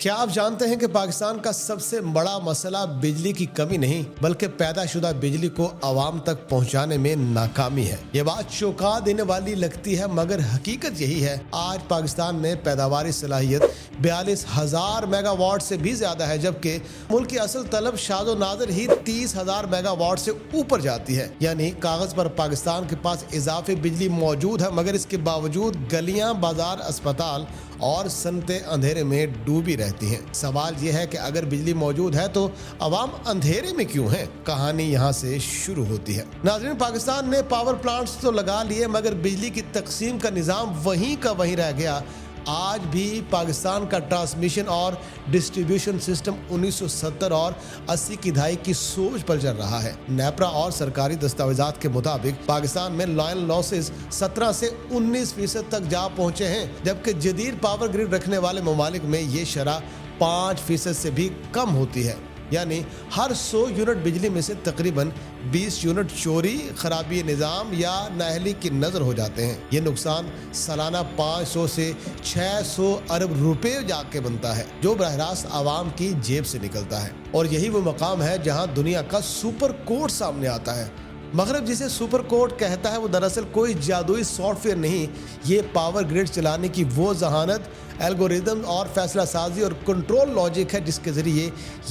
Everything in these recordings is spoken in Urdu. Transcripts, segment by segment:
کیا آپ جانتے ہیں کہ پاکستان کا سب سے بڑا مسئلہ بجلی کی کمی نہیں بلکہ پیدا شدہ بجلی کو عوام تک پہنچانے میں ناکامی ہے۔ یہ بات چونکا دینے والی لگتی ہے مگر حقیقت یہی ہے۔ آج پاکستان میں پیداواری صلاحیت 42,000 میگا واٹ سے بھی زیادہ ہے، جبکہ ملک کی اصل طلب شاد و نادر ہی 30,000 میگا واٹ سے اوپر جاتی ہے۔ یعنی کاغذ پر پاکستان کے پاس اضافی بجلی موجود ہے مگر اس کے باوجود گلیاں، بازار، اسپتال اور صنعتیں اندھیرے میں ڈوبی رہتی ہیں۔ سوال یہ ہے کہ اگر بجلی موجود ہے تو عوام اندھیرے میں کیوں ہیں؟ کہانی یہاں سے شروع ہوتی ہے۔ ناظرین، پاکستان نے پاور پلانٹس تو لگا لیے مگر بجلی کی تقسیم کا نظام وہیں کا وہیں رہ گیا۔ آج بھی پاکستان کا ٹرانسمیشن اور ڈسٹریبیوشن سسٹم 1970 اور 80 کی دہائی کی سوچ پر چل رہا ہے۔ نیپرا اور سرکاری دستاویزات کے مطابق پاکستان میں لائن لاسز 17 سے 19% تک جا پہنچے ہیں، جبکہ جدید پاور گریڈ رکھنے والے ممالک میں یہ شرح 5% سے بھی کم ہوتی ہے۔ یعنی ہر 100 یونٹ بجلی میں سے تقریباً 20 یونٹ چوری، خرابی نظام یا نااہلی کی نظر ہو جاتے ہیں۔ یہ نقصان سالانہ 500 سے 600 ارب روپے جا کے بنتا ہے، جو براہ راست عوام کی جیب سے نکلتا ہے۔ اور یہی وہ مقام ہے جہاں دنیا کا سپر کوڈ سامنے آتا ہے۔ مغرب جسے سپر کوڈ کہتا ہے وہ دراصل کوئی جادوئی سافٹ ویئر نہیں، یہ پاور گریڈ چلانے کی وہ ذہانت، الگوریدم اور فیصلہ سازی اور کنٹرول لاجک ہے جس کے ذریعے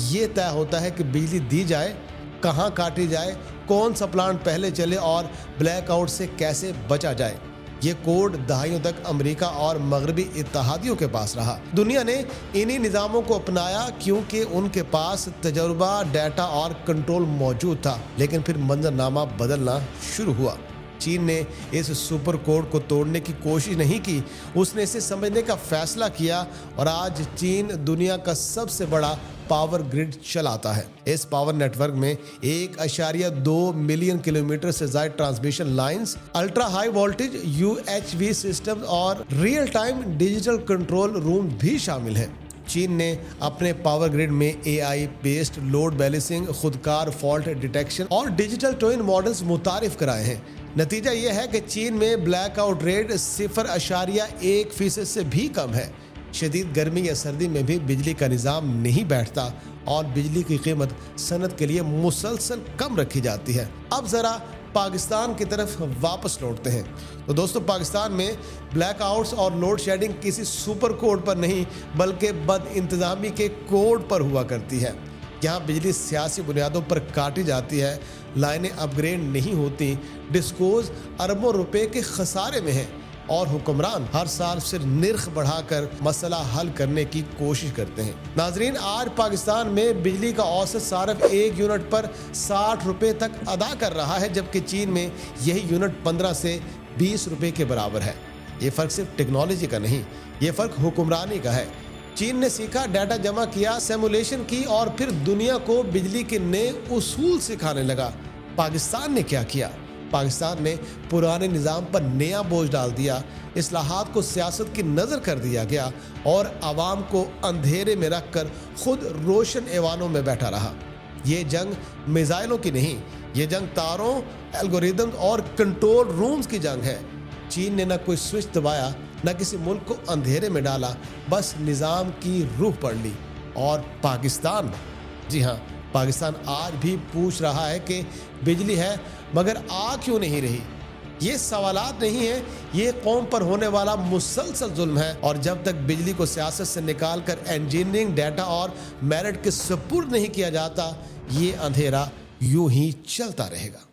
یہ طے ہوتا ہے کہ بجلی دی جائے، کہاں کاٹی جائے، کون سا پلانٹ پہلے چلے اور بلیک آؤٹ سے کیسے بچا جائے۔ یہ کوڈ دہائیوں تک امریکہ اور مغربی اتحادیوں کے پاس رہا۔ دنیا نے انہی نظاموں کو اپنایا کیونکہ ان کے پاس تجربہ، ڈیٹا اور کنٹرول موجود تھا، لیکن پھر منظرنامہ بدلنا شروع ہوا۔ چین نے اس سپر کوڈ کو توڑنے کی کوشش نہیں کی، اس نے اسے سمجھنے کا فیصلہ کیا اور آج چین دنیا کا سب سے بڑا پاور گریڈ چلاتا ہے۔ اس پاور نیٹ ورک میں 1.2 ملین کلومیٹر سے زائد transmission lines, ultra high voltage UHV system اور real time digital control room بھی شامل ہیں۔ چین نے اپنے پاور گریڈ میں AI بیسڈ لوڈ بیلنسنگ، خودکار فالٹ ڈیٹیکشن اور ڈیجیٹل ٹوئن ماڈلز متعارف کرائے ہیں۔ نتیجہ یہ ہے کہ چین میں بلیک آؤٹ ریٹ 0.1% سے بھی کم ہے۔ شدید گرمی یا سردی میں بھی بجلی کا نظام نہیں بیٹھتا اور بجلی کی قیمت صنعت کے لیے مسلسل کم رکھی جاتی ہے۔ اب ذرا پاکستان کی طرف واپس لوٹتے ہیں۔ تو دوستو، پاکستان میں بلیک آؤٹس اور لوڈ شیڈنگ کسی سپر کوڈ پر نہیں بلکہ بد انتظامی کے کوڈ پر ہوا کرتی ہے۔ یہاں بجلی سیاسی بنیادوں پر کاٹی جاتی ہے، لائنیں اپ گریڈ نہیں ہوتی، ڈسکوز اربوں روپے کے خسارے میں ہیں اور حکمران ہر سال صرف نرخ بڑھا کر مسئلہ حل کرنے کی کوشش کرتے ہیں۔ ناظرین، آج پاکستان میں بجلی کا اوسط صارف 1 یونٹ پر 60 روپے تک ادا کر رہا ہے، جبکہ چین میں یہی یونٹ 15 سے 20 روپے کے برابر ہے۔ یہ فرق صرف ٹیکنالوجی کا نہیں، یہ فرق حکمرانی کا ہے۔ چین نے سیکھا، ڈیٹا جمع کیا، سیمولیشن کی اور پھر دنیا کو بجلی کے نئے اصول سکھانے لگا۔ پاکستان نے کیا کیا؟ پاکستان نے پرانے نظام پر نیا بوجھ ڈال دیا، اصلاحات کو سیاست کی نظر کر دیا گیا اور عوام کو اندھیرے میں رکھ کر خود روشن ایوانوں میں بیٹھا رہا۔ یہ جنگ میزائلوں کی نہیں، یہ جنگ تاروں، الگوریدم اور کنٹرول رومز کی جنگ ہے۔ چین نے نہ کوئی سوئچ دبایا، نہ کسی ملک کو اندھیرے میں ڈالا، بس نظام کی روح پڑھ لی۔ اور پاکستان، جی ہاں، پاکستان آج بھی پوچھ رہا ہے کہ بجلی ہے مگر آ کیوں نہیں رہی؟ یہ سوالات نہیں ہیں، یہ قوم پر ہونے والا مسلسل ظلم ہے، اور جب تک بجلی کو سیاست سے نکال کر انجینئرنگ، ڈیٹا اور میرٹ کے سپرد نہیں کیا جاتا، یہ اندھیرا یوں ہی چلتا رہے گا۔